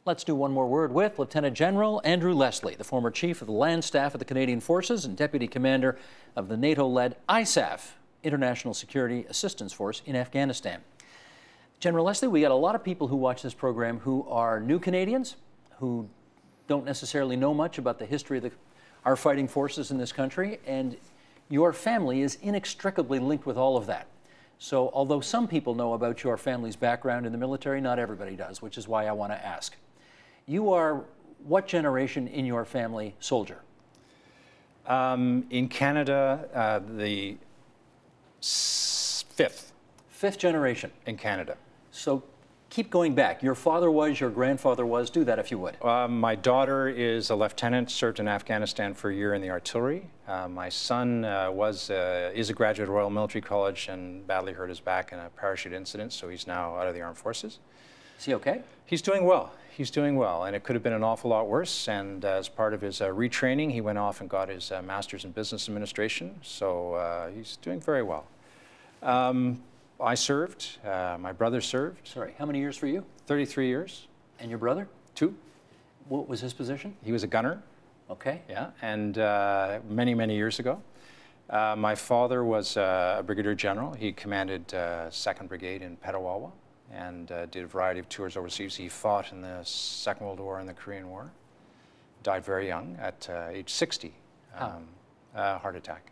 Let's do one more word with Lieutenant General Andrew Leslie, the former Chief of the Land Staff of the Canadian Forces and Deputy Commander of the NATO-led ISAF, International Security Assistance Force in Afghanistan. General Leslie, we got a lot of people who watch this program who are new Canadians, who don't necessarily know much about the history of our fighting forces in this country, and your family is inextricably linked with all of that. So although some people know about your family's background in the military, not everybody does, which is why I want to ask. You are what generation in your family soldier? In Canada, the fifth. Fifth generation. In Canada. So keep going back. Your father was, your grandfather was. Do that if you would. My daughter is a lieutenant, served in Afghanistan for a year in the artillery. My son is a graduate of Royal Military College and badly hurt his back in a parachute incident, so he's now out of the armed forces. Is he okay? He's doing well. He's doing well, and it could have been an awful lot worse. And as part of his retraining, he went off and got his master's in business administration. So he's doing very well. I served. My brother served. Sorry, how many years for you? 33 years. And your brother? 2. What was his position? He was a gunner. Okay. Yeah, and many, many years ago. My father was a brigadier general. He commanded 2nd Brigade in Petawawa and did a variety of tours overseas. He fought in the Second World War and the Korean War. Died very young, at age 60. Heart attack.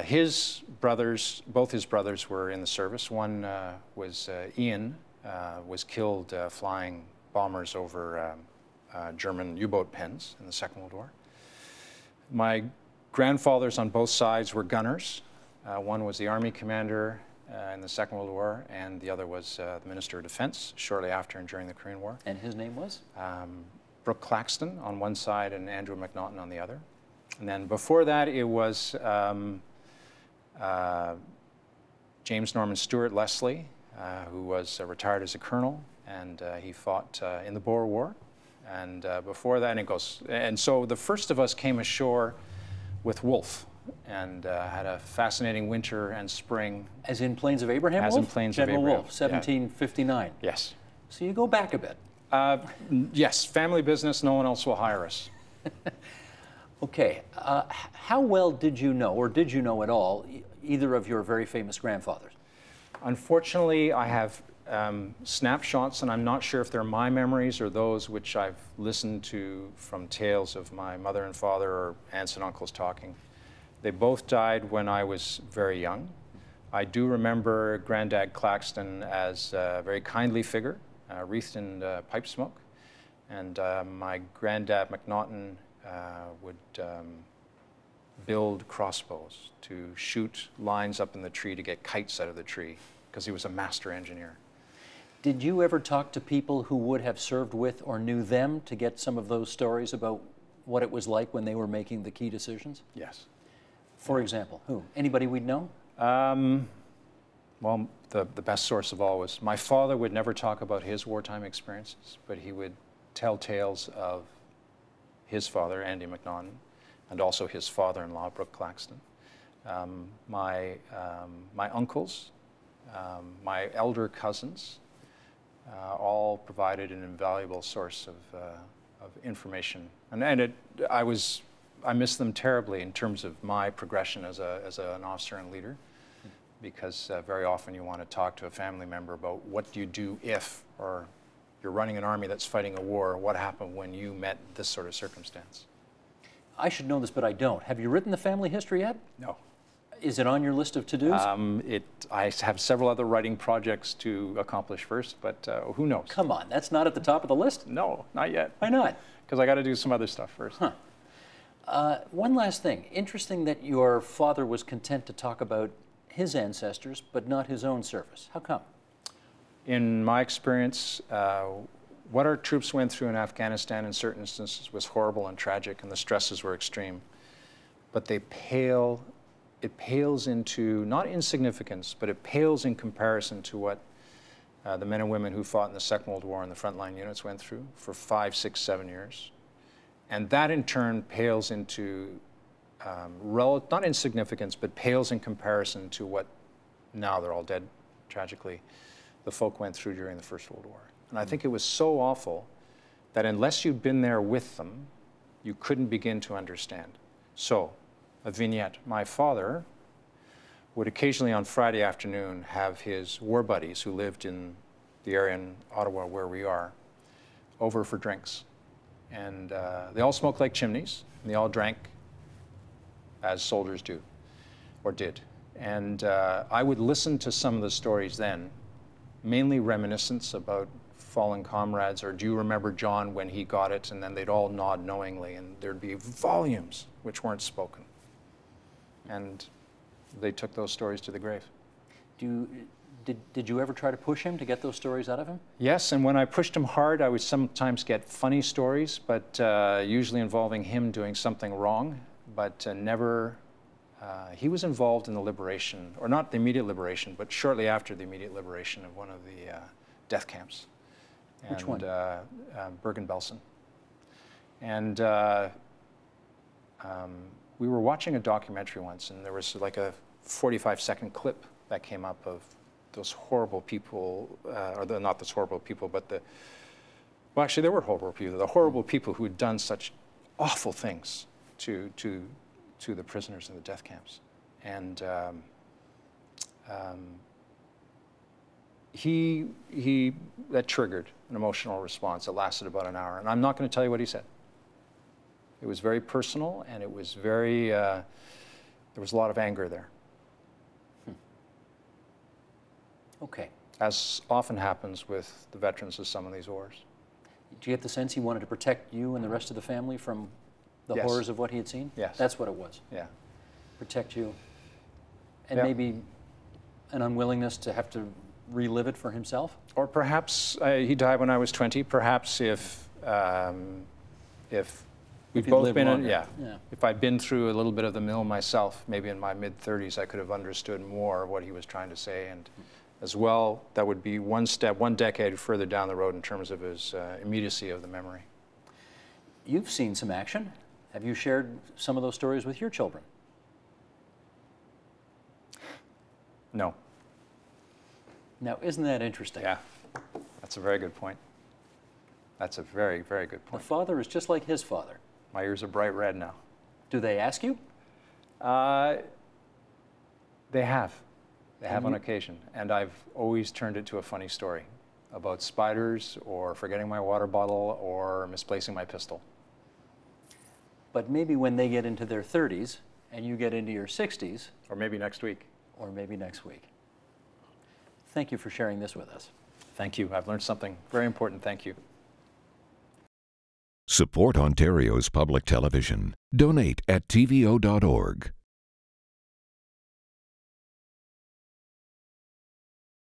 His brothers, both his brothers were in the service. One was Ian, was killed flying bombers over German U-boat pens in the Second World War. My grandfathers on both sides were gunners. One was the Army commander in the Second World War, and the other was the Minister of Defense shortly after and during the Korean War. And his name was? Brooke Claxton on one side and Andrew McNaughton on the other. And then before that, it was James Norman Stewart Leslie, who was retired as a colonel, and he fought in the Boer War. And before that, and so the first of us came ashore with Wolfe and had a fascinating winter and spring. As in Plains of Abraham As Wolfe? in Plains General of Abraham. Wolfe, 1759. Yeah. Yes. So you go back a bit. Yes, family business, no one else will hire us. Okay, how well did you know, or did you know at all, either of your very famous grandfathers? Unfortunately, I have snapshots, and I'm not sure if they're my memories or those which I've listened to from tales of my mother and father or aunts and uncles talking. They both died when I was very young. I do remember Grandad Claxton as a very kindly figure, wreathed in pipe smoke, and my Grandad McNaughton would build crossbows to shoot lines up in the tree to get kites out of the tree, because he was a master engineer. Did you ever talk to people who would have served with or knew them to get some of those stories about what it was like when they were making the key decisions? Yes. For example, who? Anybody we'd know? Well, the best source of all was my father would never talk about his wartime experiences, but he would tell tales of his father, Andy McNaughton, and also his father-in-law, Brooke Claxton. My uncles, my elder cousins, all provided an invaluable source of information. And I miss them terribly in terms of my progression as an officer and leader, because very often you want to talk to a family member about what do you do if, or you're running an army that's fighting a war, what happened when you met this sort of circumstance? I should know this, but I don't. Have you written the family history yet? No. Is it on your list of to-dos? I have several other writing projects to accomplish first, but who knows? Come on, that's not at the top of the list? No, not yet. Why not? Because I got to do some other stuff first. Huh. One last thing. Interesting that your father was content to talk about his ancestors, but not his own service. How come? In my experience, what our troops went through in Afghanistan in certain instances was horrible and tragic, and the stresses were extreme. But it pales into, not insignificance, but it pales in comparison to what the men and women who fought in the Second World War and the frontline units went through for 5, 6, 7 years. And that in turn pales into, not insignificance, but pales in comparison to what, now they're all dead, tragically, the folk went through during the First World War. And I think it was so awful that unless you'd been there with them, you couldn't begin to understand. So, a vignette. My father would occasionally on Friday afternoon have his war buddies who lived in the area in Ottawa where we are over for drinks. And they all smoked like chimneys, and they all drank as soldiers do, or did. And I would listen to some of the stories then, mainly reminiscence about fallen comrades, or do you remember John when he got it? And then they'd all nod knowingly, and there'd be volumes which weren't spoken. And they took those stories to the grave. Did you ever try to push him to get those stories out of him? Yes, and when I pushed him hard, I would sometimes get funny stories, but usually involving him doing something wrong, but never. He was involved in the liberation, or not the immediate liberation, but shortly after the immediate liberation of one of the death camps. Which one? Bergen-Belsen. And we were watching a documentary once, and there was like a 45-second clip that came up of those horrible people, not those horrible people, but well, actually, there were horrible people. The horrible people who had done such awful things to the prisoners in the death camps. And that triggered an emotional response that lasted about an hour. And I'm not going to tell you what he said. It was very personal, and it was very, there was a lot of anger there. Okay. As often happens with the veterans of some of these wars. Do you get the sense he wanted to protect you and the rest of the family from the Yes. horrors of what he had seen? Yes. That's what it was. Yeah. Protect you. And Yeah. maybe an unwillingness to have to relive it for himself? Or perhaps he died when I was 20. Perhaps if we've he'd both lived been in, longer. yeah. If I'd been through a little bit of the mill myself, maybe in my mid-30s, I could have understood more what he was trying to say. And as well, that would be one decade further down the road in terms of his immediacy of the memory. You've seen some action. Have you shared some of those stories with your children? No. Now, isn't that interesting? Yeah. That's a very good point. That's a very, very good The point. father is just like his father. My ears are bright red now. Do they ask you? They have. They have on you- occasion. And I've always turned it to a funny story about spiders or forgetting my water bottle or misplacing my pistol. But maybe when they get into their 30s and you get into your 60s, Or maybe next week. or maybe next week. Thank you for sharing this with us. Thank you. I've learned something very important. Thank you. Support Ontario's public television. Donate at tvo.org.